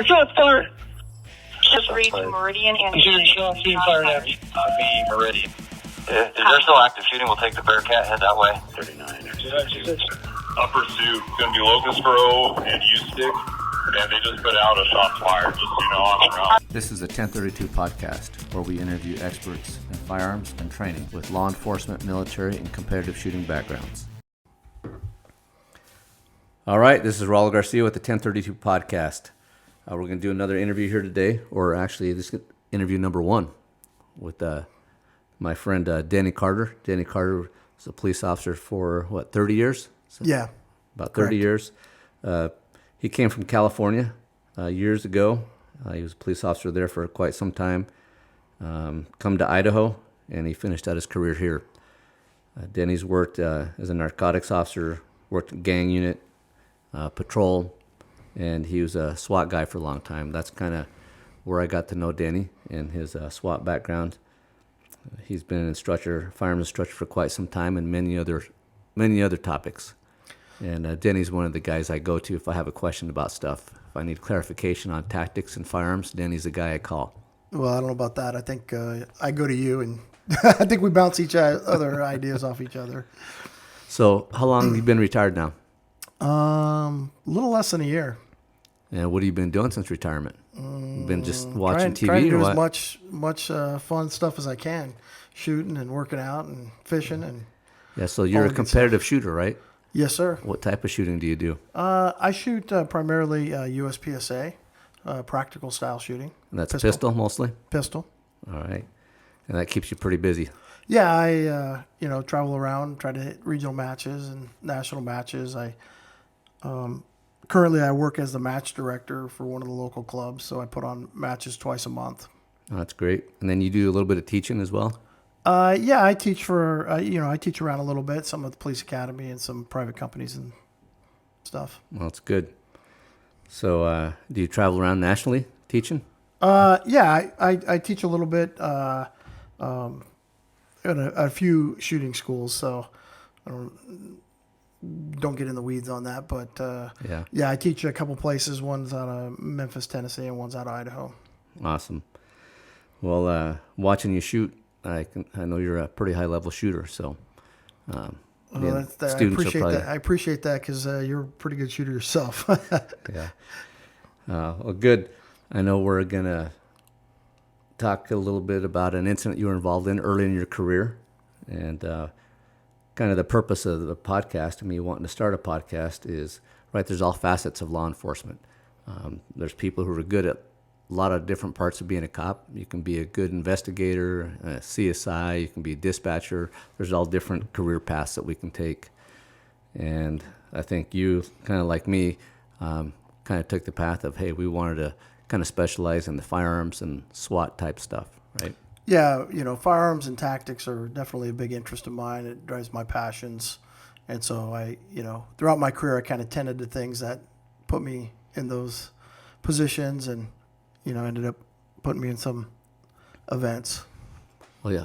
Shots fired. Just reach Meridian and Shots being fired at me. Meridian. If there's still active shooting, we'll take the Bearcat, head that way. 39. Upper Sioux, it's going to be Locust Grove and U-Stick, and they just put out a shot fired, just so you know, on the route. This is the 1032 podcast, where we interview experts in firearms and training with law enforcement, military, and competitive shooting backgrounds. All right, this is Raul Garcia with the 1032 podcast. We're going to do another interview here today, or actually this is interview number 1 with my friend Denny Carter. Denny Carter was a police officer for, 30 years? Yeah. About 30 years. He came from California years ago. He was a police officer there for quite some time. Come to Idaho, and he finished out his career here. Denny's worked as a narcotics officer, worked in gang unit, patrol, and he was a SWAT guy for a long time. That's kind of where I got to know Denny and his SWAT background. He's been an instructor, firearms instructor for quite some time, and many other topics. And Denny's one of the guys I go to if I have a question about stuff. If I need clarification on tactics and firearms, Denny's the guy I call. Well, I don't know about that. I think I go to you, and I think we bounce each other ideas off each other. So, how long have you been retired now? A little less than a year. And what have you been doing since retirement? Been just watching TV trying to or do what? as much fun stuff as I can, shooting and working out and fishing and. Yeah, so you're a competitive shooter, right? Yes, sir. What type of shooting do you do? I shoot primarily USPSA, practical style shooting. And that's pistol mostly? Pistol. All right. And that keeps you pretty busy. Yeah, I travel around, try to hit regional matches and national matches. Currently I work as the match director for one of the local clubs, so I put on matches twice a month. Oh, that's great. And then you do a little bit of teaching as well? Yeah, I teach for I teach around a little bit, some at the police academy and some private companies and stuff. Well, that's good. So, do you travel around nationally teaching? Yeah, I teach a little bit at a few shooting schools, so I don't get in the weeds on that. But yeah, I teach a couple places. One's out of Memphis, Tennessee, and one's out of Idaho. Awesome. Well, watching you shoot, I know you're a pretty high level shooter, so. I appreciate that because you're a pretty good shooter yourself. Yeah. Well, good. I know we're gonna talk a little bit about an incident you were involved in early in your career, and kind of the purpose of the podcast, and me wanting to start a podcast is, right, there's all facets of law enforcement. There's people who are good at a lot of different parts of being a cop. You can be a good investigator, a CSI, you can be a dispatcher. There's all different career paths that we can take. And I think you, kind of like me, kind of took the path of, hey, we wanted to kind of specialize in the firearms and SWAT type stuff, right? Yeah, firearms and tactics are definitely a big interest of mine. It drives my passions. And so I, throughout my career, I kind of tended to things that put me in those positions and, ended up putting me in some events. Well, yeah,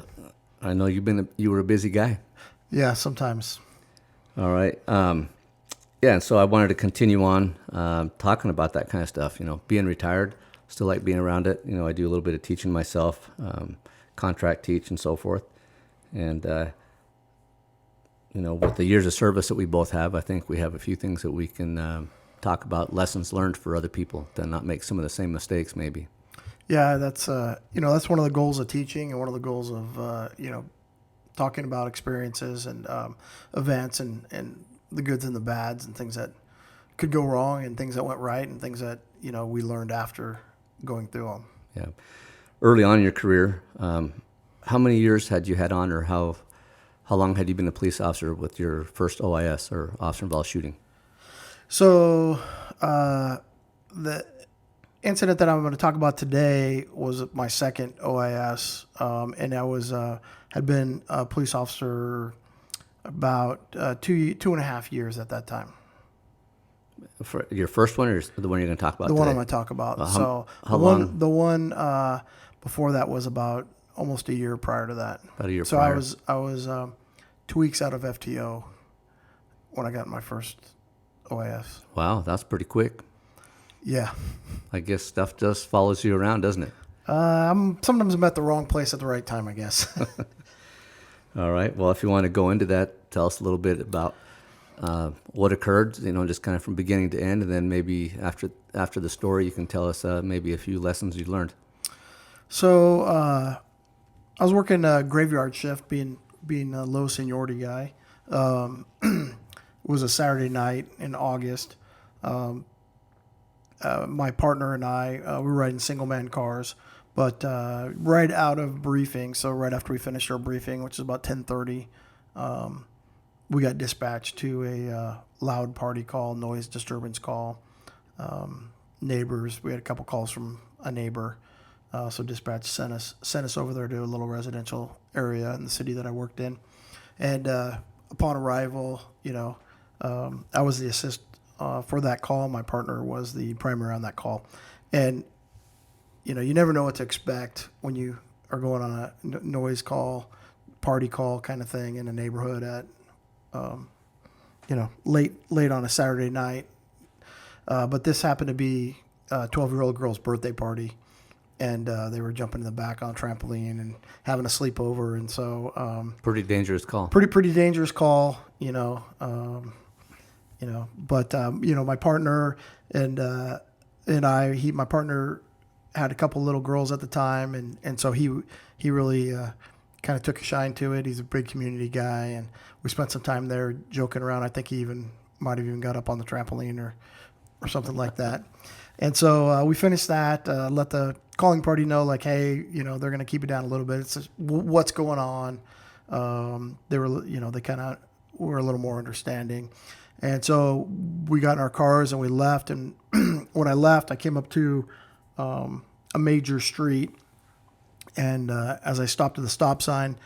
I know you were a busy guy. Yeah, sometimes. All right. Yeah, and so I wanted to continue on talking about that kind of stuff. Being retired, still like being around it. I do a little bit of teaching myself, contract teach and so forth. And, with the years of service that we both have, I think we have a few things that we can talk about, lessons learned for other people to not make some of the same mistakes maybe. Yeah, that's that's one of the goals of teaching and one of the goals of, talking about experiences and events and the goods and the bads and things that could go wrong and things that went right and things that, we learned after going through them. Yeah. Early on in your career, how many years had you had on, or how long had you been a police officer with your first OIS, or officer involved shooting? So the incident that I'm going to talk about today was my second OIS, and I was had been a police officer about 2.5 years at that time. For your first one, or the one you're going to talk about The today? one I'm going to talk about. How long? The one before that was about almost a year prior to that. About a year prior. So I was 2 weeks out of FTO when I got my first OIS. Wow, that's pretty quick. Yeah. I guess stuff just follows you around, doesn't it? Sometimes I'm at the wrong place at the right time, I guess. All right. Well, if you want to go into that, tell us a little bit about what occurred, just kind of from beginning to end, and then maybe after the story, you can tell us maybe a few lessons you learned. So I was working a graveyard shift, being a low seniority guy. It was a Saturday night in August. My partner and I, we were riding single man cars, but right out of briefing, so right after we finished our briefing, which is about 10:30, we got dispatched to a loud party call, noise disturbance call. Neighbors, we had a couple calls from a neighbor, so dispatch sent us over there to a little residential area in the city that I worked in, and upon arrival, I was the assist for that call. My partner was the primary on that call, and you never know what to expect when you are going on a noise call, party call kind of thing in a neighborhood at late on a Saturday night. But this happened to be a 12-year-old girl's birthday party, and they were jumping in the back on a trampoline and having a sleepover, and so Pretty dangerous call. pretty dangerous call, But my partner and my partner had a couple little girls at the time, and so he really kind of took a shine to it. He's a big community guy, and we spent some time there joking around. I think he might have even got up on the trampoline or something like that. And so we finished that, let the calling party know, like, hey, they're going to keep it down a little bit. It's just, what's going on? They were, they kind of were a little more understanding. And so we got in our cars and we left. And when I left, I came up to a major street. And as I stopped at the stop sign,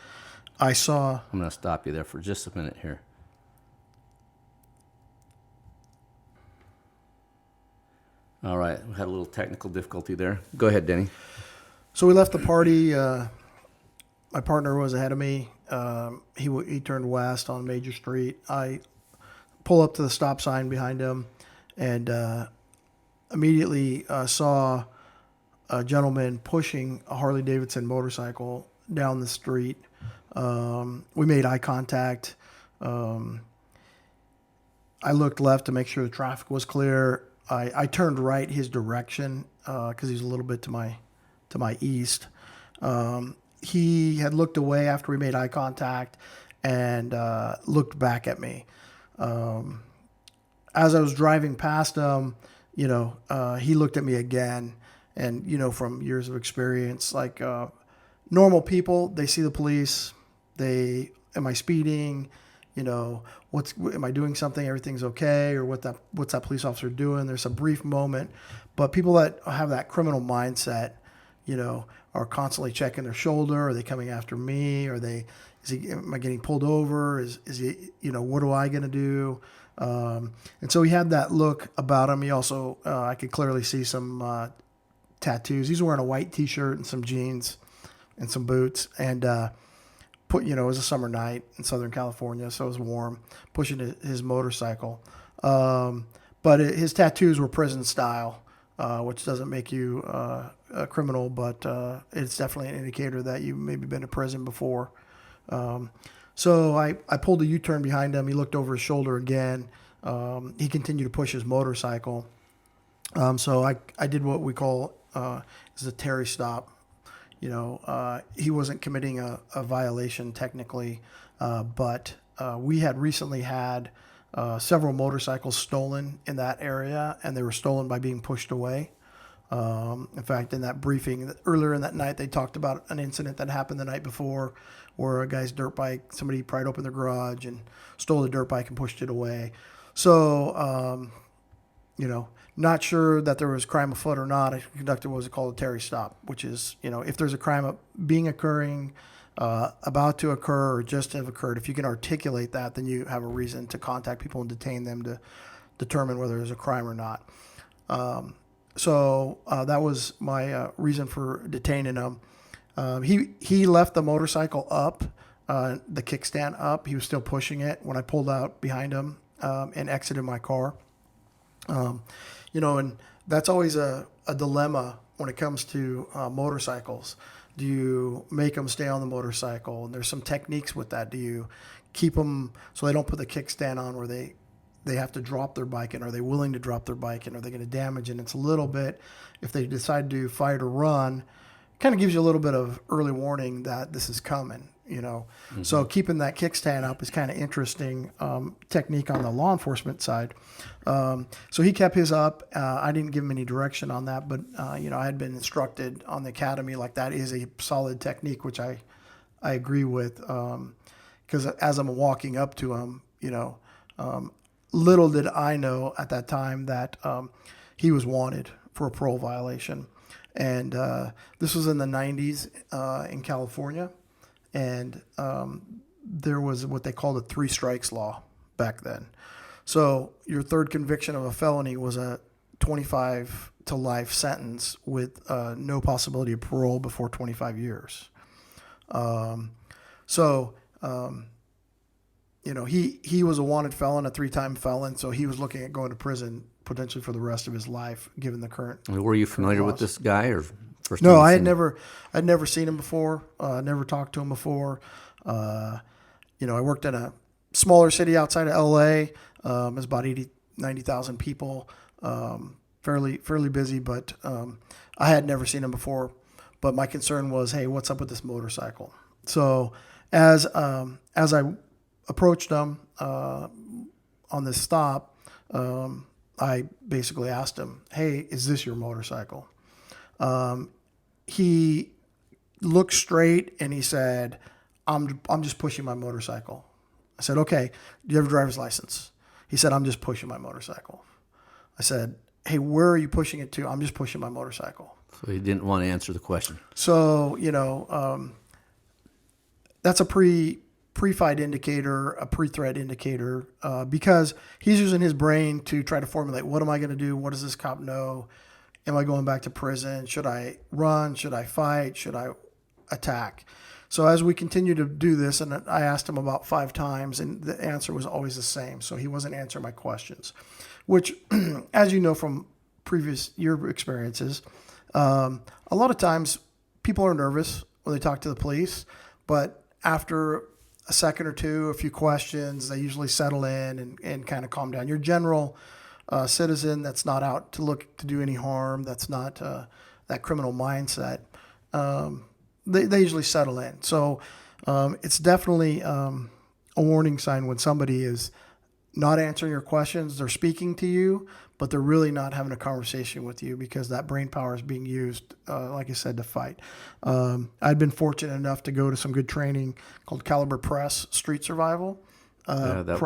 I saw... I'm going to stop you there for just a minute here. All right. We had a little technical difficulty there. Go ahead, Denny. So we left the party. My partner was ahead of me. He turned west on a major street. I pull up to the stop sign behind him and immediately saw a gentleman pushing a Harley-Davidson motorcycle down the street. We made eye contact. I looked left to make sure the traffic was clear. I turned right his direction because he's a little bit to my east. He had looked away after we made eye contact and looked back at me. As I was driving past him, he looked at me again. And, from years of experience, like normal people, they see the police. Am I speeding? Am I doing something? Everything's okay, or what's that police officer doing? There's a brief moment, but people that have that criminal mindset, are constantly checking their shoulder. Are they coming after me? Am I getting pulled over? Is he? What am I gonna do? And so he had that look about him. He also, I could clearly see some tattoos. He's wearing a white T-shirt and some jeans and some boots, and it was a summer night in Southern California, so it was warm, pushing his motorcycle. But his tattoos were prison style, which doesn't make you a criminal, but it's definitely an indicator that you maybe been to prison before. So I pulled a U-turn behind him. He looked over his shoulder again. He continued to push his motorcycle. So I did what we call is a Terry stop. He wasn't committing a violation technically, but we had recently had several motorcycles stolen in that area, and they were stolen by being pushed away. In fact, in that briefing earlier in that night, they talked about an incident that happened the night before where a guy's dirt bike, somebody pried open their garage and stole the dirt bike and pushed it away. So, not sure that there was crime afoot or not. I conducted what was called a Terry stop, which is, if there's a crime occurring, about to occur, or just have occurred, if you can articulate that, then you have a reason to contact people and detain them to determine whether there's a crime or not. So that was my reason for detaining him. He left the motorcycle up, the kickstand up. He was still pushing it when I pulled out behind him and exited my car. And that's always a dilemma when it comes to motorcycles. Do you make them stay on the motorcycle? And there's some techniques with that. Do you keep them so they don't put the kickstand on where they have to drop their bike in? Are they willing to drop their bike in? Are they going to damage it? And it's a little bit, if they decide to fight or run, kind of gives you a little bit of early warning that this is coming, you know. So keeping that kickstand up is kind of interesting technique on the law enforcement side. So he kept his up. I didn't give him any direction on that, but you know, I had been instructed on the academy like that is a solid technique, which I agree with, because as I'm walking up to him, you know, little did I know at that time that he was wanted for a parole violation. And this was in the 90s in California. And there was what they called a 3 strikes law back then. So your third conviction of a felony was a 25 to life sentence with no possibility of parole before 25 years. You know, he was a wanted felon, a 3-time felon, so he was looking at going to prison potentially for the rest of his life, given the current. Were you familiar with this guy, or first? No, time I'd seen him? never seen him before. Never talked to him before. You know, I worked in a smaller city outside of L.A. It was about 90,000 people. Fairly busy, but I had never seen him before. But my concern was, hey, what's up with this motorcycle? So as I approached him on this stop, I basically asked him, hey, is this your motorcycle? He looked straight and he said, I'm just pushing my motorcycle. I said, okay, do you have a driver's license? He said, I'm just pushing my motorcycle. I said, hey, where are you pushing it to? I'm just pushing my motorcycle. So he didn't want to answer the question. So, you know, that's a pre-fight indicator, a pre-threat indicator, because he's using his brain to try to formulate, what am I going to do? What does this cop know? Am I going back to prison? Should I run? Should I fight? Should I attack? So as we continue to do this, and I asked him about 5 times, and the answer was always the same. So he wasn't answering my questions, which, as you know from previous year experiences, a lot of times people are nervous when they talk to the police, but after a second or two, a few questions, they usually settle in and kind of calm down. Your general citizen that's not out to look to do any harm, that's not that criminal mindset, they usually settle in. So it's definitely a warning sign when somebody is not answering your questions. They're speaking to you, but they're really not having a conversation with you because that brain power is being used, like I said, to fight. I'd been fortunate enough to go to some good training called Caliber Press Street Survival. That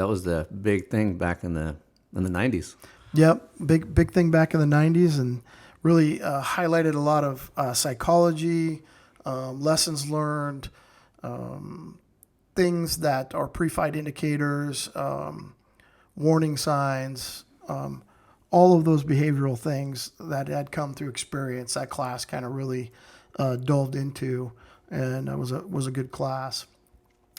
was the big thing back in the 90s. Yep, big thing back in the 90s, and really highlighted a lot of psychology, lessons learned, things that are pre-fight indicators, warning signs, all of those behavioral things that had come through experience. That class kind of really delved into, and it was a good class.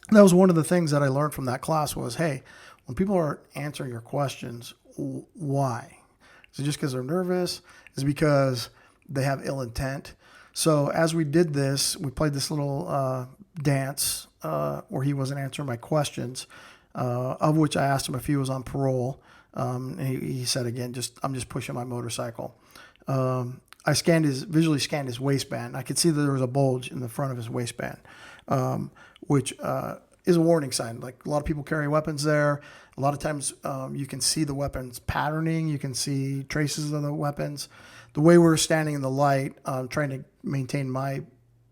And that was one of the things that I learned from that class was, hey, when people aren't answering your questions, why? Is it just because they're nervous? Is it because they have ill intent? So as we did this, we played this little dance where he wasn't answering my questions, of which I asked him if he was on parole. And he said again, I'm just pushing my motorcycle. I visually scanned his waistband. I could see that there was a bulge in the front of his waistband, which is a warning sign. Like a lot of people carry weapons there. A lot of times you can see the weapons patterning. You can see traces of the weapons. The way we were standing in the light, trying to maintain my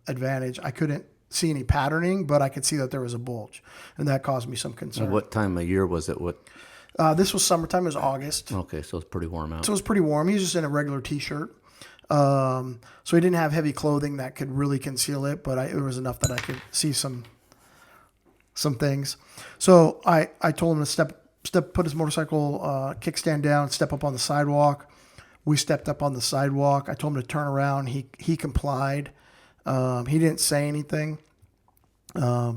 advantage, I couldn't see any patterning, but I could see that there was a bulge, and that caused me some concern. And what time of year was it? This was summertime. It was August. Okay, so it's pretty warm out. So it was pretty warm. He was just in a regular T-shirt. So he didn't have heavy clothing that could really conceal it, but it was enough that I could see some things. So I told him to put his motorcycle kickstand down, step up on the sidewalk. We stepped up on the sidewalk. I told him to turn around. He complied. He didn't say anything. I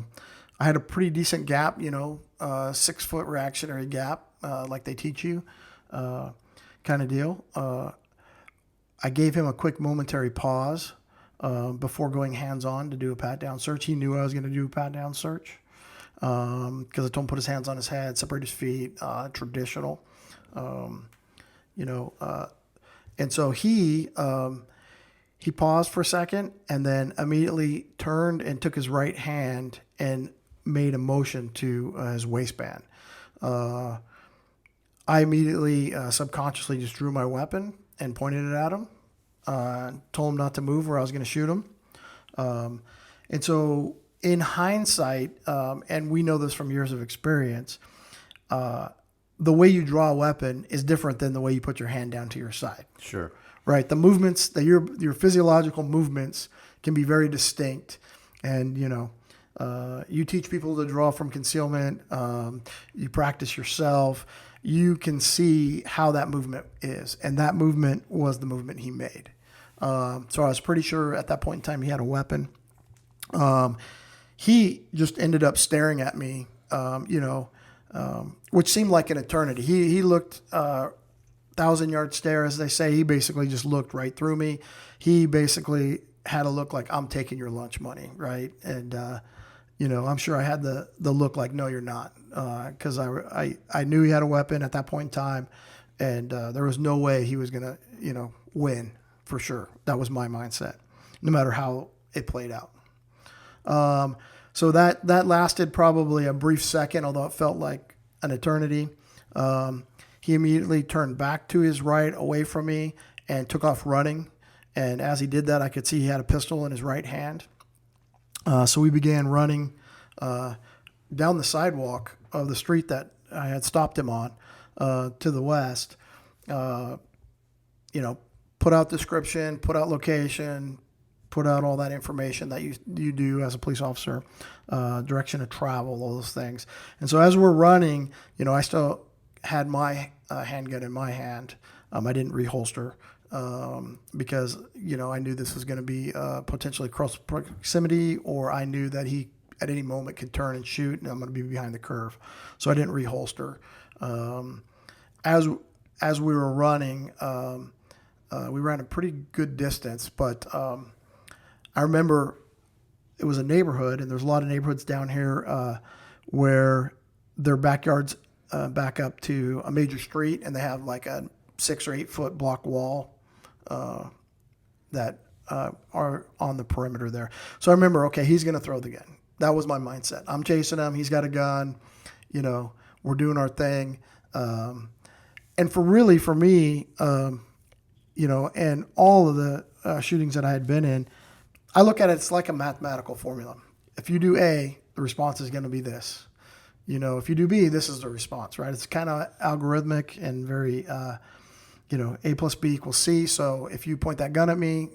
had a pretty decent gap, 6-foot reactionary gap, like they teach you. kind of deal. I gave him a quick momentary pause before going hands-on to do a pat-down search. He knew I was going to do a pat-down search because I told him to put his hands on his head, separate his feet, traditional, and so he paused for a second and then immediately turned and took his right hand and made a motion to his waistband. I immediately subconsciously just drew my weapon and pointed it at him. Told him not to move or I was going to shoot him. And so in hindsight, and we know this from years of experience, the way you draw a weapon is different than the way you put your hand down to your side. Sure. Right. The movements, your physiological movements can be very distinct. And, you teach people to draw from concealment. You practice yourself. You can see how that movement is. And that movement was the movement he made. So I was pretty sure at that point in time he had a weapon. He just ended up staring at me, which seemed like an eternity. He looked 1,000-yard stare, as they say. He basically just looked right through me. He basically had a look like, I'm taking your lunch money, right? And, I'm sure I had the look like, no, you're not, because I knew he had a weapon at that point in time, and there was no way he was going to, win for sure. That was my mindset, no matter how it played out. So that lasted probably a brief second, although it felt like an eternity. He immediately turned back to his right away from me and took off running. And as he did that, I could see he had a pistol in his right hand. So we began running down the sidewalk of the street that I had stopped him on to the west. Put out description, put out location, put out all that information that you do as a police officer, direction of travel, all those things. And so as we're running, I still had my handgun in my hand. I didn't reholster because, I knew this was going to be potentially close proximity, or I knew that he at any moment could turn and shoot and I'm going to be behind the curve. So I didn't reholster. As we were running, we ran a pretty good distance, but I remember it was a neighborhood, and there's a lot of neighborhoods down here where their backyards back up to a major street, and they have like a 6 or 8 foot block wall that are on the perimeter there. So I remember, okay, he's going to throw the gun. That was my mindset. I'm chasing him. He's got a gun. We're doing our thing. And for me, and all of the shootings that I had been in, I look at it, it's like a mathematical formula. If you do A, the response is going to be this. If you do B, this is the response, right? It's kind of algorithmic and very, A plus B equals C. So if you point that gun at me,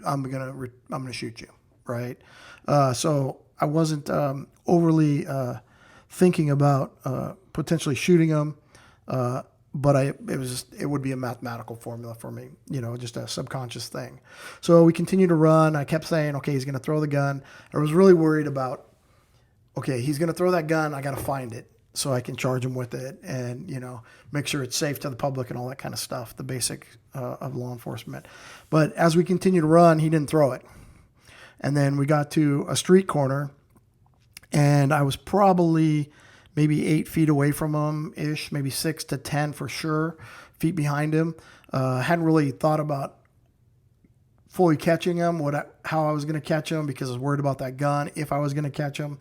I'm gonna shoot you, right? So I wasn't overly thinking about potentially shooting him, but it would be a mathematical formula for me, just a subconscious thing. So we continued to run. I kept saying, okay, he's going to throw the gun. I was really worried about, okay, he's going to throw that gun. I got to find it so I can charge him with it and, make sure it's safe to the public and all that kind of stuff, the basic of law enforcement. But as we continued to run, he didn't throw it. And then we got to a street corner, and I was probably maybe 8 feet away from him ish, maybe 6 to 10 for sure, feet behind him. Hadn't really thought about fully catching him, how I was going to catch him, because I was worried about that gun, if I was going to catch him.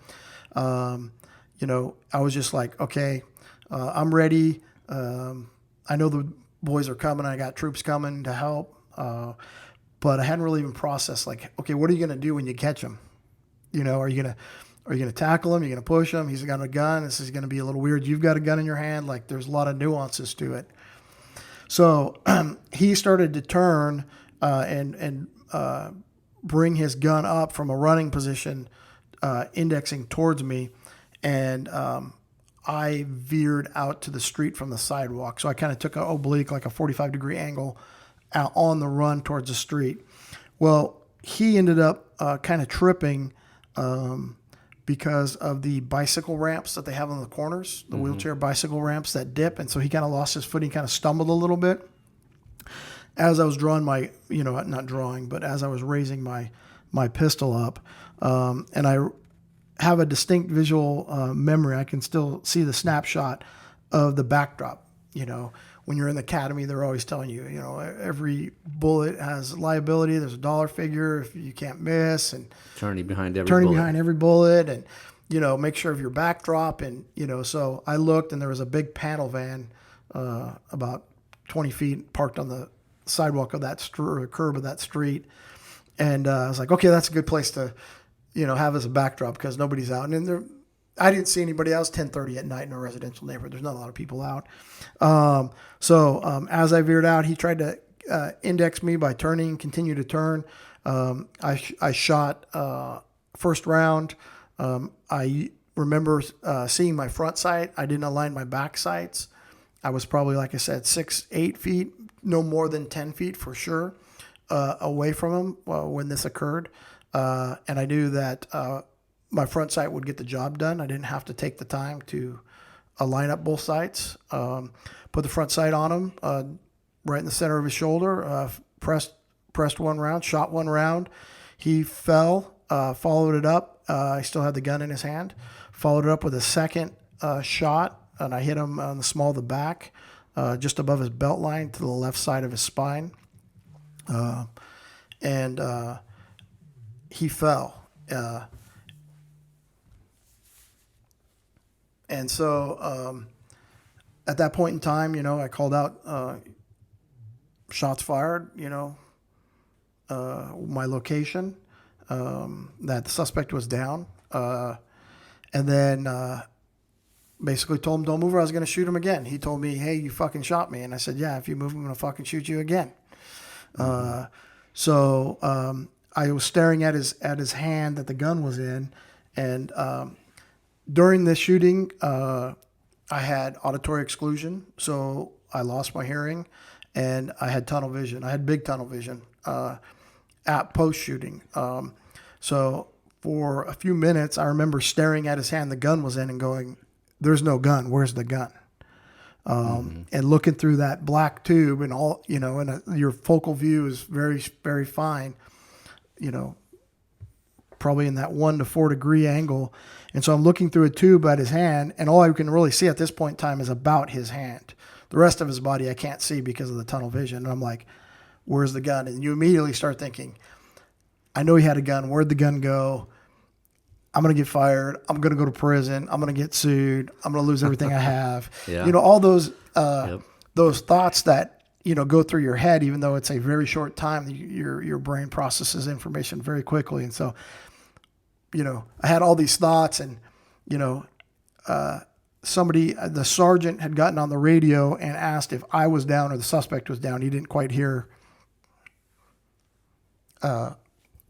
I was just like, okay, I'm ready. I know the boys are coming. I got troops coming to help. But I hadn't really even processed, like, okay, what are you going to do when you catch him? Are you going to tackle him? Are you going to push him? He's got a gun. This is going to be a little weird. You've got a gun in your hand. Like, there's a lot of nuances to it. So he started to turn and bring his gun up from a running position, indexing towards me. And I veered out to the street from the sidewalk. So I kind of took an oblique, like a 45-degree angle out on the run towards the street. Well, he ended up kind of tripping because of the bicycle ramps that they have on the corners, the wheelchair bicycle ramps that dip. And so he kind of lost his footing, kind of stumbled a little bit. as I was drawing my, not drawing, but as I was raising my pistol up, and I have a distinct visual memory. I can still see the snapshot of the backdrop. When you're in the academy, they're always telling you, every bullet has liability. There's a dollar figure if you can't miss, and Turning behind every bullet, and make sure of your backdrop. And so I looked, and there was a big panel van about 20 feet parked on the sidewalk of that or the curb of that street, and I was like, okay, that's a good place to have as a backdrop because nobody's out. And then I didn't see anybody else. 10:30 at night in a residential neighborhood. There's not a lot of people out. So as I veered out, he tried to index me by continue to turn. I shot first round. I remember seeing my front sight. I didn't align my back sights. I was probably, like I said, 6-8 feet, no more than 10 feet for sure, away from him when this occurred. And I knew that my front sight would get the job done. I didn't have to take the time to line up both sights. Put the front sight on him, right in the center of his shoulder, pressed one round, shot one round. He fell, followed it up. He still had the gun in his hand. Followed it up with a second shot, and I hit him on the small of the back, just above his belt line to the left side of his spine. And he fell. And so at that point in time, I called out shots fired, my location, that the suspect was down. And then basically told him, don't move or I was going to shoot him again. He told me, hey, you fucking shot me. And I said, yeah, if you move, I'm going to fucking shoot you again. So I was staring at his hand that the gun was in. And during this shooting, I had auditory exclusion. So I lost my hearing and I had tunnel vision. I had big tunnel vision at post-shooting. So for a few minutes, I remember staring at his hand the gun was in and going, there's no gun. Where's the gun? And looking through that black tube and all, and your focal view is very, very fine, probably in that 1 to 4 degree angle. And so I'm looking through a tube at his hand, and all I can really see at this point in time is about his hand. The rest of his body I can't see because of the tunnel vision. And I'm like, where's the gun? And you immediately start thinking, I know he had a gun. Where'd the gun go? I'm going to get fired. I'm going to go to prison. I'm going to get sued. I'm going to lose everything I have. Yeah. All those those thoughts that, go through your head, even though it's a very short time, your brain processes information very quickly. And so, I had all these thoughts and, the sergeant had gotten on the radio and asked if I was down or the suspect was down. He didn't quite hear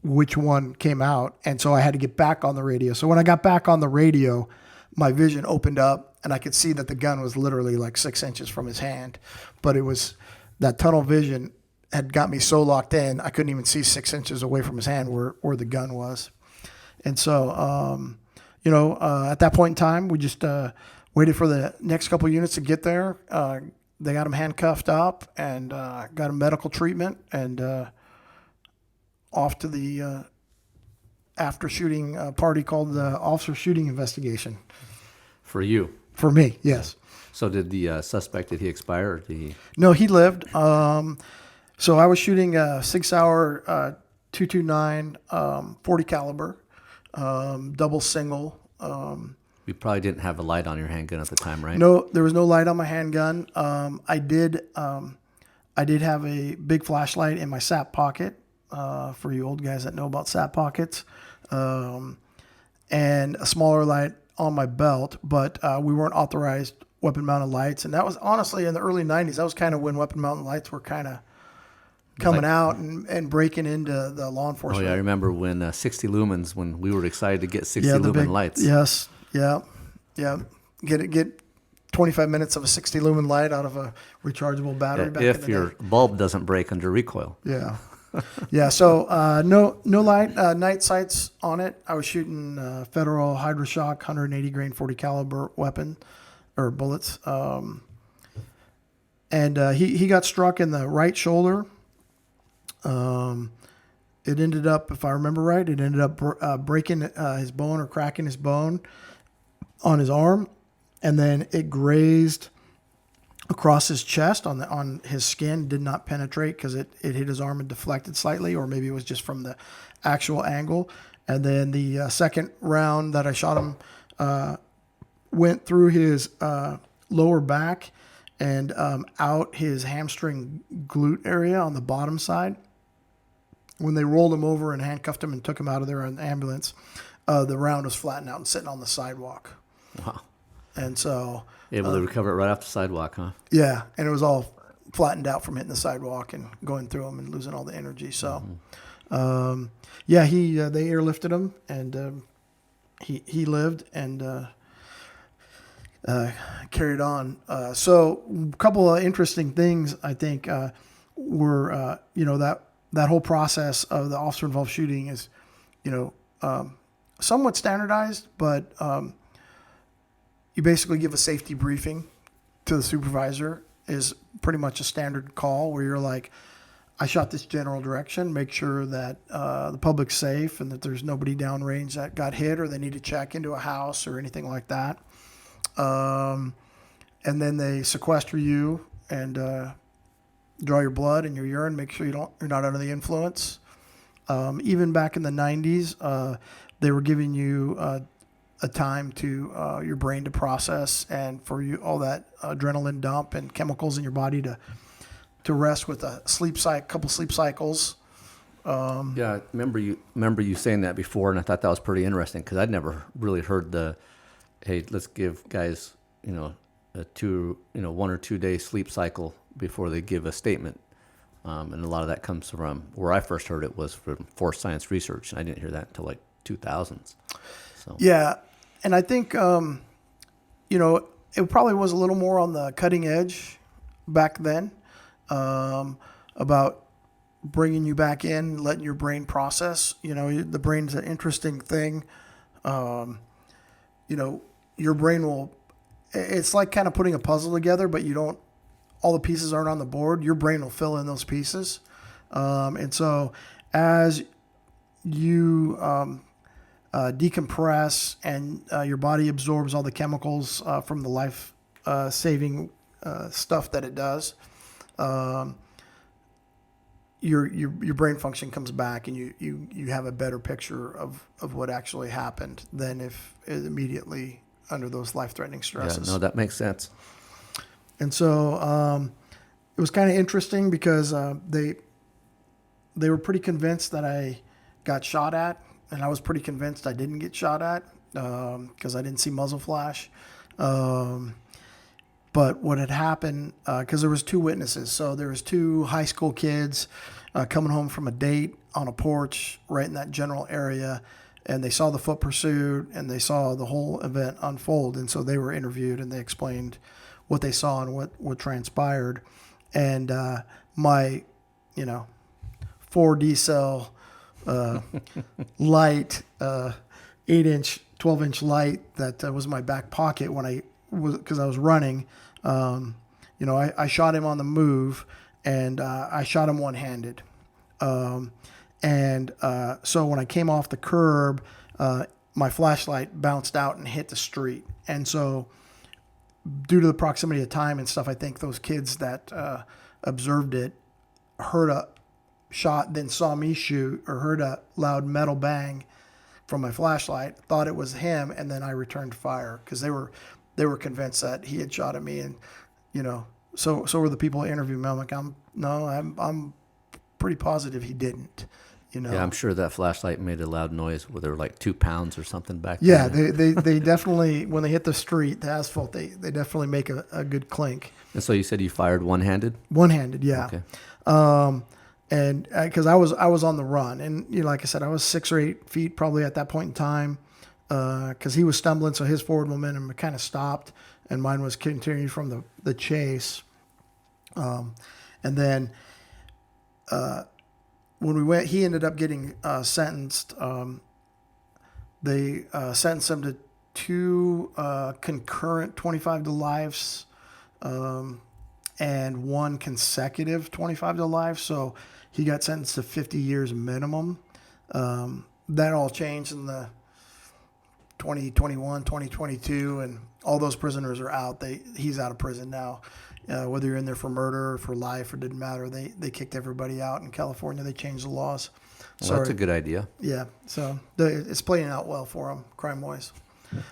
which one came out. And so I had to get back on the radio. So when I got back on the radio, my vision opened up and I could see that the gun was literally like 6 inches from his hand. But it was that tunnel vision had got me so locked in, I couldn't even see 6 inches away from his hand where the gun was. And so, at that point in time, we just waited for the next couple of units to get there. They got him handcuffed up and got him medical treatment and off to the after shooting party called the officer shooting investigation. For you? For me, yes. So did the suspect, did he expire? Or did he? No, he lived. So I was shooting a 6-hour 229 40 caliber, double single. You probably didn't have a light on your handgun at the time, right? No, there was no light on my handgun. I did have a big flashlight in my sap pocket. For you old guys that know about sap pockets, and a smaller light on my belt, but we weren't authorized weapon-mounted lights. And that was honestly in the early 90s. That was kind of when weapon-mounted lights were kind of coming out and breaking into the law enforcement. Oh, yeah, I remember when 60 lumens, when we were excited to get 60 lumen lights. Yes, yeah. Get 25 minutes of a 60 lumen light out of a rechargeable battery back in the day. If your bulb doesn't break under recoil. Yeah. Yeah, so no light, night sights on it. I was shooting Federal Hydroshock 180 grain 40 caliber weapon or bullets. And he got struck in the right shoulder. It ended up, if I remember right, it ended up breaking his bone or cracking his bone on his arm, and then it grazed across his chest on his skin. Did not penetrate because it hit his arm and deflected slightly, or maybe it was just from the actual angle. And then the second round that I shot him went through his lower back and out his hamstring glute area on the bottom side. When they rolled him over and handcuffed him and took him out of there in the ambulance, the round was flattened out and sitting on the sidewalk. Wow. And so... Able to recover it right off the sidewalk, huh? Yeah, and it was all flattened out from hitting the sidewalk and going through him and losing all the energy. So, yeah, they airlifted him, and he lived and carried on. So, a couple of interesting things I think were that whole process of the officer-involved shooting is, somewhat standardized, but you basically give a safety briefing to the supervisor is pretty much a standard call where you're like, I shot this general direction, make sure that the public's safe and that there's nobody downrange that got hit or they need to check into a house or anything like that. And then they sequester you and draw your blood and your urine, make sure you're not under the influence. Even back in the 90s, they were giving you a time to your brain to process and for you all that adrenaline dump and chemicals in your body to rest with a couple sleep cycles. Yeah, I remember you saying that before, and I thought that was pretty interesting because I'd never really heard hey, let's give guys a 1 or 2 day sleep cycle before they give a statement. And a lot of that comes from where I first heard it was from Force Science Research, and I didn't hear that until like 2000s. So. Yeah, and I think it probably was a little more on the cutting edge back then about bringing you back in, letting your brain process. The brain's an interesting thing. Your brain will. It's like kind of putting a puzzle together, but all the pieces aren't on the board. Your brain will fill in those pieces. And so as you decompress and your body absorbs all the chemicals from the life-saving stuff that it does, your brain function comes back and you have a better picture of what actually happened than if it immediately under those life-threatening stresses. Yeah, no, that makes sense. And so it was kind of interesting because they were pretty convinced that I got shot at, and I was pretty convinced I didn't get shot at because I didn't see muzzle flash. But what had happened, because there was two witnesses, so there was two high school kids coming home from a date on a porch right in that general area, and they saw the foot pursuit and they saw the whole event unfold, and so they were interviewed and they explained what they saw and what transpired. And my 4D cell light, 8-inch, 12-inch light that was in my back pocket because I was running. I shot him on the move, and I shot him one-handed. So when I came off the curb, my flashlight bounced out and hit the street. And so due to the proximity of time and stuff, I think those kids that observed it heard a shot, then saw me shoot, or heard a loud metal bang from my flashlight, thought it was him, and then I returned fire because they were convinced that he had shot at me, and so were the people interviewing me. I'm like, I'm pretty positive he didn't. Yeah, I'm sure that flashlight made a loud noise. Were there like 2 pounds or something back yeah, there? they definitely, when they hit the street, the asphalt, they definitely make a good clink. And so you said you fired one-handed? One-handed, yeah. Okay. And because I was on the run, and like I said, I was 6 or 8 feet probably at that point in time, because he was stumbling, so his forward momentum kind of stopped, and mine was continuing from the chase. And then when we went, he ended up getting sentenced. They sentenced him to 2 concurrent 25 to lives, and one consecutive 25 to life. So he got sentenced to 50 years minimum. That all changed in the 2021, 2022, and all those prisoners are out. He's out of prison now. Whether you're in there for murder or for life, it didn't matter. They kicked everybody out in California. They changed the laws. Well, that's a good idea. Yeah, so it's playing out well for him, crime-wise.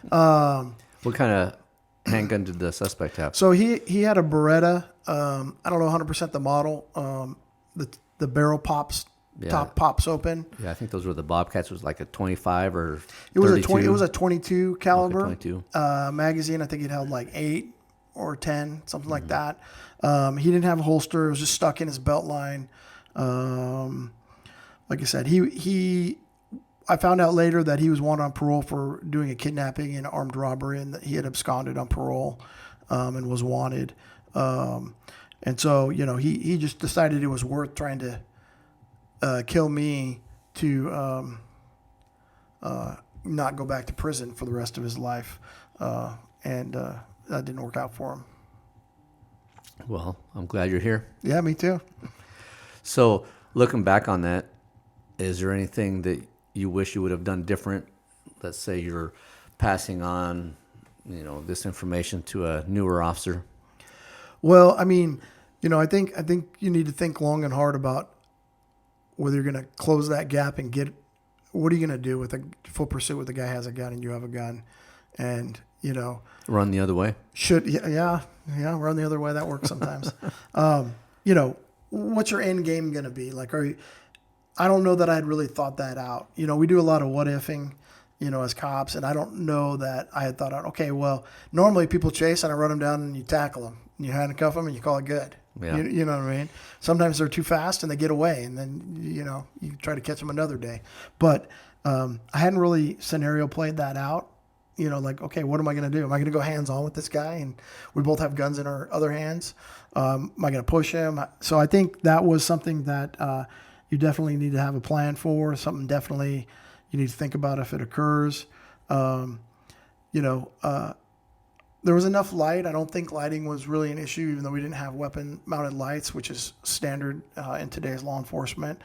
What kind of handgun did the suspect have? So he had a Beretta. I don't know 100% the model. The barrel pops, top pops open. Yeah, I think those were the Bobcats. It was like a 25 or It was 32. It was a 22 caliber 22. Magazine. I think it held like 8 or 10, something like that. He didn't have a holster. It was just stuck in his belt line. Like I said, I found out later that he was wanted on parole for doing a kidnapping and armed robbery, and that he had absconded on parole and was wanted. And so, he just decided it was worth trying to kill me to not go back to prison for the rest of his life. And that didn't work out for him. Well, I'm glad you're here. Yeah, me too. So, looking back on that, is there anything that you wish you would have done different? Let's say you're passing on, this information to a newer officer. Well, I mean, I think you need to think long and hard about whether you're going to close that gap and what are you going to do with a full pursuit with the guy has a gun and you have a gun, and Run the other way. Run the other way. That works sometimes. What's your end game going to be? Like, I don't know that I had really thought that out. We do a lot of what ifing, as cops, and I don't know that I had thought out, okay, well, normally people chase and I run them down and you tackle them. You handcuff them and you call it good. Yeah. You know what I mean? Sometimes they're too fast and they get away, and then, you try to catch them another day. But I hadn't really scenario played that out. Like, okay, what am I going to do? Am I going to go hands-on with this guy? And we both have guns in our other hands. Am I going to push him? So I think that was something that you definitely need to have a plan for, something definitely you need to think about if it occurs. There was enough light. I don't think lighting was really an issue, even though we didn't have weapon-mounted lights, which is standard in today's law enforcement.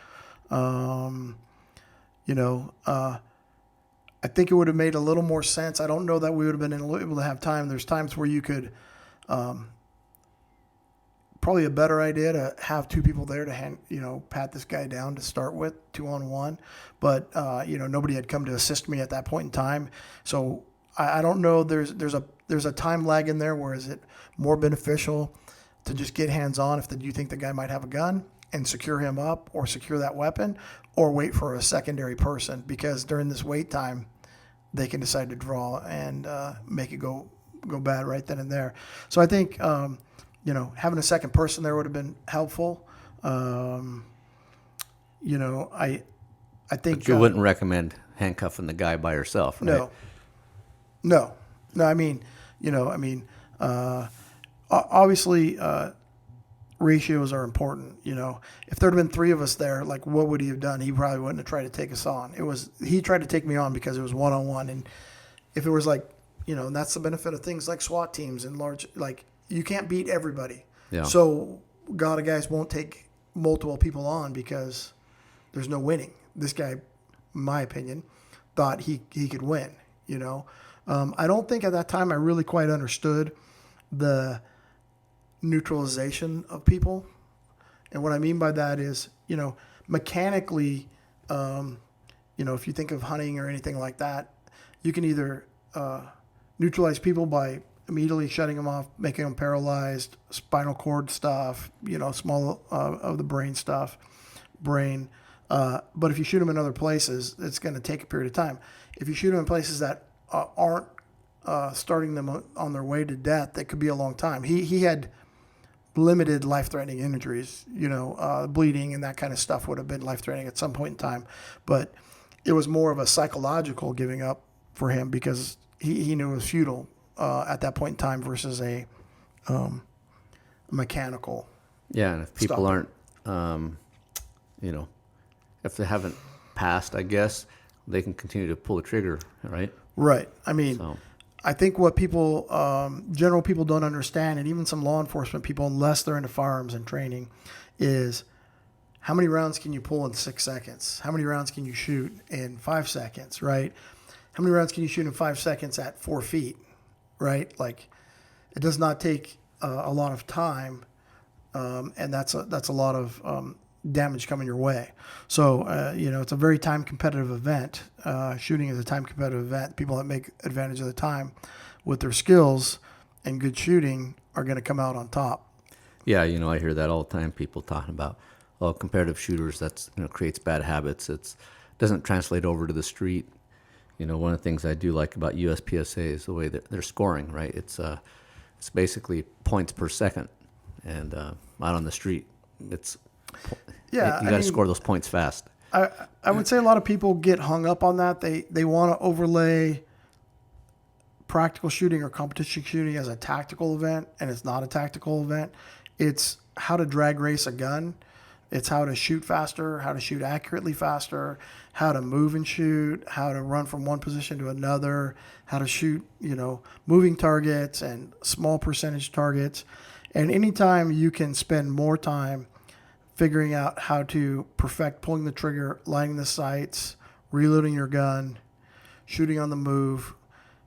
I think it would have made a little more sense. I don't know that we would have been able to have time. There's times where you could, probably a better idea to have two people there to pat this guy down to start with, 2-on-1. But, nobody had come to assist me at that point in time. So I don't know. There's a time lag in there. Where is it more beneficial to just get hands on if you think the guy might have a gun and secure him up or secure that weapon, or wait for a secondary person? Because during this wait time, they can decide to draw and make it go bad right then and there. So I think, having a second person there would have been helpful. I think But you wouldn't recommend handcuffing the guy by yourself, right? No. Obviously, ratios are important. If there'd been 3 of us there, like, what would he have done? He probably wouldn't have tried to take us on. He tried to take me on because it was 1-on-1. And if it was like, and that's the benefit of things like SWAT teams and large, like, you can't beat everybody. Yeah. So a lot of guys won't take multiple people on because there's no winning. This guy, in my opinion, thought he could win, I don't think at that time I really quite understood the neutralization of people. And what I mean by that is, mechanically, if you think of hunting or anything like that, you can either neutralize people by immediately shutting them off, making them paralyzed, spinal cord stuff, small of the brain stuff, but if you shoot them in other places, it's going to take a period of time. If you shoot them in places that aren't starting them on their way to death, that could be a long time. He had limited life-threatening injuries, bleeding and that kind of stuff would have been life-threatening at some point in time. But it was more of a psychological giving up for him because he knew it was futile at that point in time versus a mechanical. Yeah, and if people stopping. aren't, if they haven't passed, I guess, they can continue to pull the trigger, right? Right. I mean, So. I think what people, general people don't understand, and even some law enforcement people, unless they're into firearms and training, is how many rounds can you pull in 6 seconds? How many rounds can you shoot in 5 seconds, right? How many rounds can you shoot in 5 seconds at 4 feet, right? Like, it does not take a lot of time, and that's a lot of damage coming your way. So, it's a very time competitive event. Shooting is a time competitive event. People that make advantage of the time with their skills and good shooting are going to come out on top. Yeah, I hear that all the time. People talking about, competitive shooters. That's creates bad habits. It doesn't translate over to the street. One of the things I do like about USPSA is the way that they're scoring. Right, it's basically points per second, and out on the street, it's you got to score those points fast. I would say a lot of people get hung up on that. They want to overlay practical shooting or competition shooting as a tactical event, and it's not a tactical event. It's how to drag race a gun. It's how to shoot faster, how to shoot accurately faster, how to move and shoot, how to run from one position to another, how to shoot, moving targets and small percentage targets. And anytime you can spend more time figuring out how to perfect pulling the trigger, lining the sights, reloading your gun, shooting on the move,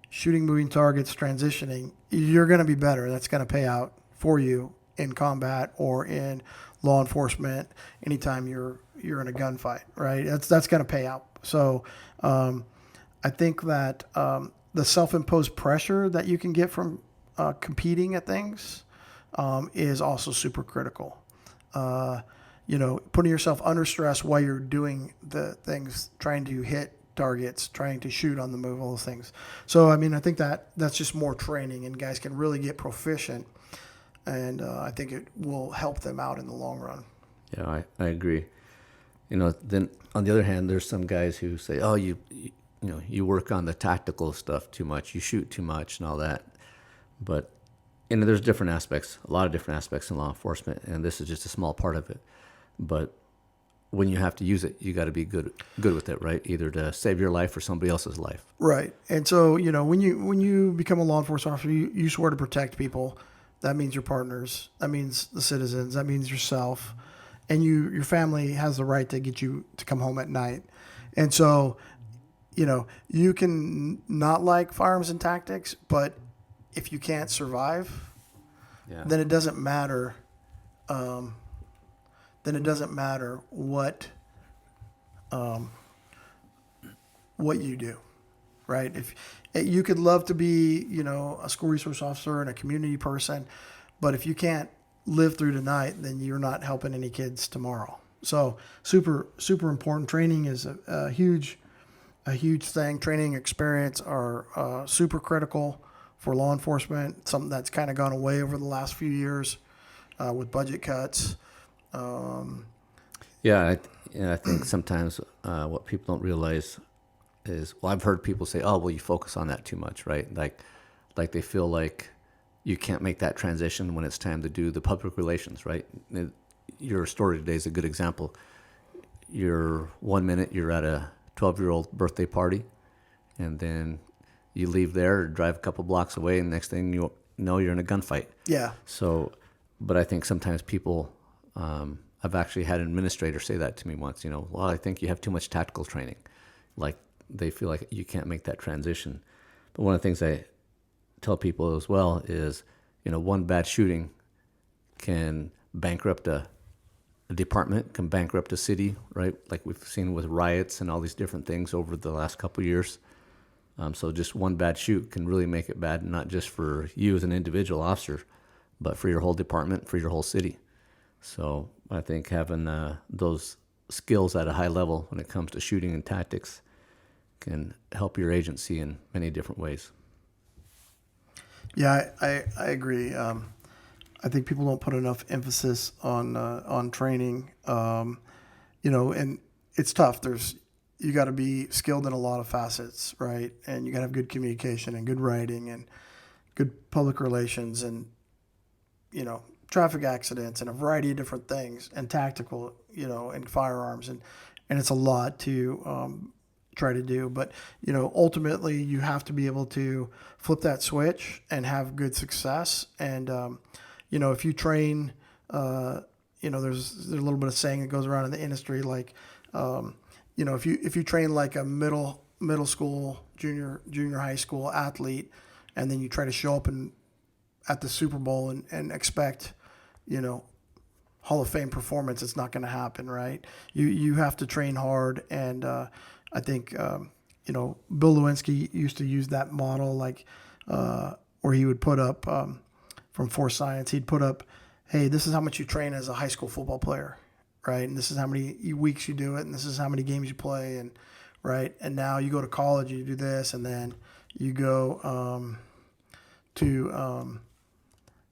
shooting moving targets, transitioning, you're going to be better. That's going to pay out for you in combat or in law enforcement anytime you're in a gunfight, right? That's going to pay out. So I think that the self-imposed pressure that you can get from competing at things is also super critical. Putting yourself under stress while you're doing the things, trying to hit targets, trying to shoot on the move, all those things. So, I think that's just more training, and guys can really get proficient, and I think it will help them out in the long run. Yeah, I agree. Then on the other hand, there's some guys who say, "Oh, you work on the tactical stuff too much, you shoot too much, and all that." But there's different aspects, a lot of different aspects in law enforcement, and this is just a small part of it. But when you have to use it, you got to be good with it, right? Either to save your life or somebody else's life. Right. And so, when you become a law enforcement officer, you swear to protect people. That means your partners. That means the citizens. That means yourself. And your family has the right to get you to come home at night. And so, you can not like firearms and tactics, but if you can't survive, then it doesn't matter. Then it doesn't matter what you do, right? If you could love to be, a school resource officer and a community person, but if you can't live through tonight, then you're not helping any kids tomorrow. So super, super important. Training is a huge thing. Training experience are super critical for law enforcement. Something that's kind of gone away over the last few years with budget cuts. I think sometimes what people don't realize is, I've heard people say, "Oh, well, you focus on that too much," right? Like they feel like you can't make that transition when it's time to do the public relations, right? Your story today is a good example. You're 1 minute you're at a 12-year-old birthday party, and then you leave there, drive a couple blocks away, and next thing you know, you're in a gunfight. Yeah. So, but I think sometimes people. I've actually had an administrator say that to me once, I think you have too much tactical training. Like they feel like you can't make that transition. But one of the things I tell people as well is, one bad shooting can bankrupt a department, can bankrupt a city, right? Like we've seen with riots and all these different things over the last couple of years. So just one bad shoot can really make it bad, not just for you as an individual officer, but for your whole department, for your whole city. So I think having those skills at a high level when it comes to shooting and tactics can help your agency in many different ways. Yeah, I agree. I think people don't put enough emphasis on training. And it's tough. You got to be skilled in a lot of facets, right? And you got to have good communication and good writing and good public relations and traffic accidents and a variety of different things and tactical, and firearms. And it's a lot to try to do. But, ultimately you have to be able to flip that switch and have good success. And, if you train, there's a little bit of saying that goes around in the industry, like, if you train like a middle school, junior high school athlete, and then you try to show up at the Super Bowl and expect, Hall of Fame performance, it's not going to happen, right? You have to train hard, and I think Bill Lewinsky used to use that model, like where he would put up from Force Science, he'd put up, hey, this is how much you train as a high school football player, right? And this is how many weeks you do it, and this is how many games you play, and right. And now you go to college, you do this, and then you go to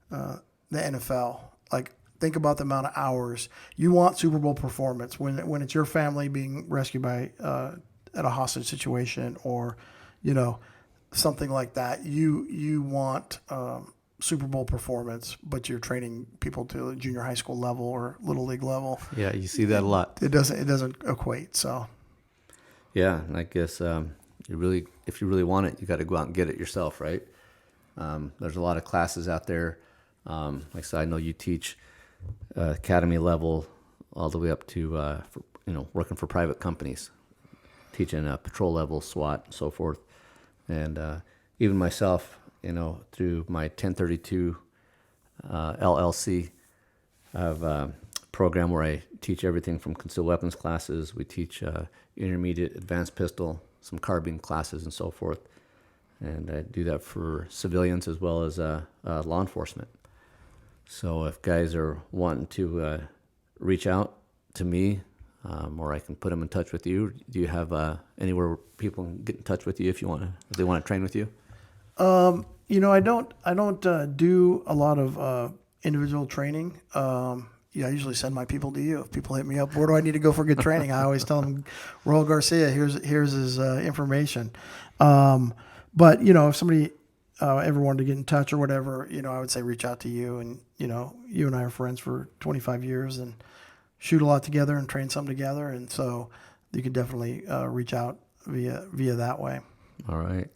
the NFL. Like, think about the amount of hours you want Super Bowl performance when it's your family being rescued by at a hostage situation, or something like that. You want Super Bowl performance, but you're training people to a junior high school level or little league level. Yeah, you see that a lot. It doesn't equate. So yeah, and I guess if you really want it, you got to go out and get it yourself, right? There's a lot of classes out there. Like I said, I know you teach academy level all the way up to working for private companies, teaching patrol level, SWAT, and so forth. And even myself, through my 1032 LLC, I have a program where I teach everything from concealed weapons classes. We teach intermediate advanced pistol, some carbine classes, and so forth. And I do that for civilians as well as law enforcement. So if guys are wanting to reach out to me, or I can put them in touch with you, do you have anywhere where people can get in touch with you if they want to train with you? I don't do a lot of individual training. I usually send my people to you. If people hit me up, where do I need to go for good training? I always tell them, Royal Garcia, here's his information. But if somebody ever wanted to get in touch or whatever, I would say reach out to you. And you and I are friends for 25 years and shoot a lot together and train some together. And so you could definitely reach out via that way. All right.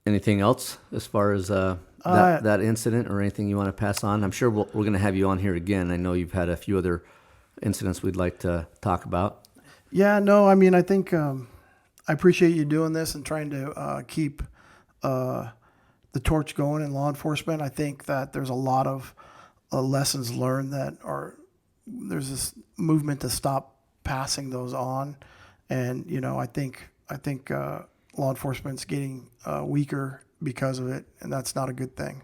Anything else as far as that incident or anything you want to pass on? I'm sure we're going to have you on here again. I know you've had a few other incidents we'd like to talk about. Yeah, no, I mean, I think I appreciate you doing this and trying to keep the torch going in law enforcement. I think that there's a lot of lessons learned there's this movement to stop passing those on. And, I think law enforcement's getting weaker because of it, and that's not a good thing.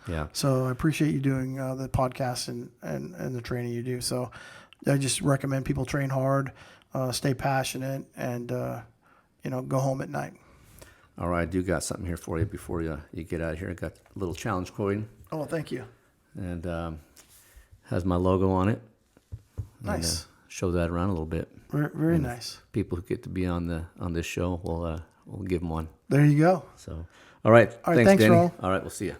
Yeah. So I appreciate you doing the podcast and the training you do. So I just recommend people train hard, stay passionate, and go home at night. All right, I do got something here for you before you get out of here. I got a little challenge coin. Oh, thank you. And has my logo on it. Nice. And, show that around a little bit. Very nice. People who get to be on this show, we'll give them one. There you go. So, all right. Thanks, Denny. Ro. All right, we'll see you.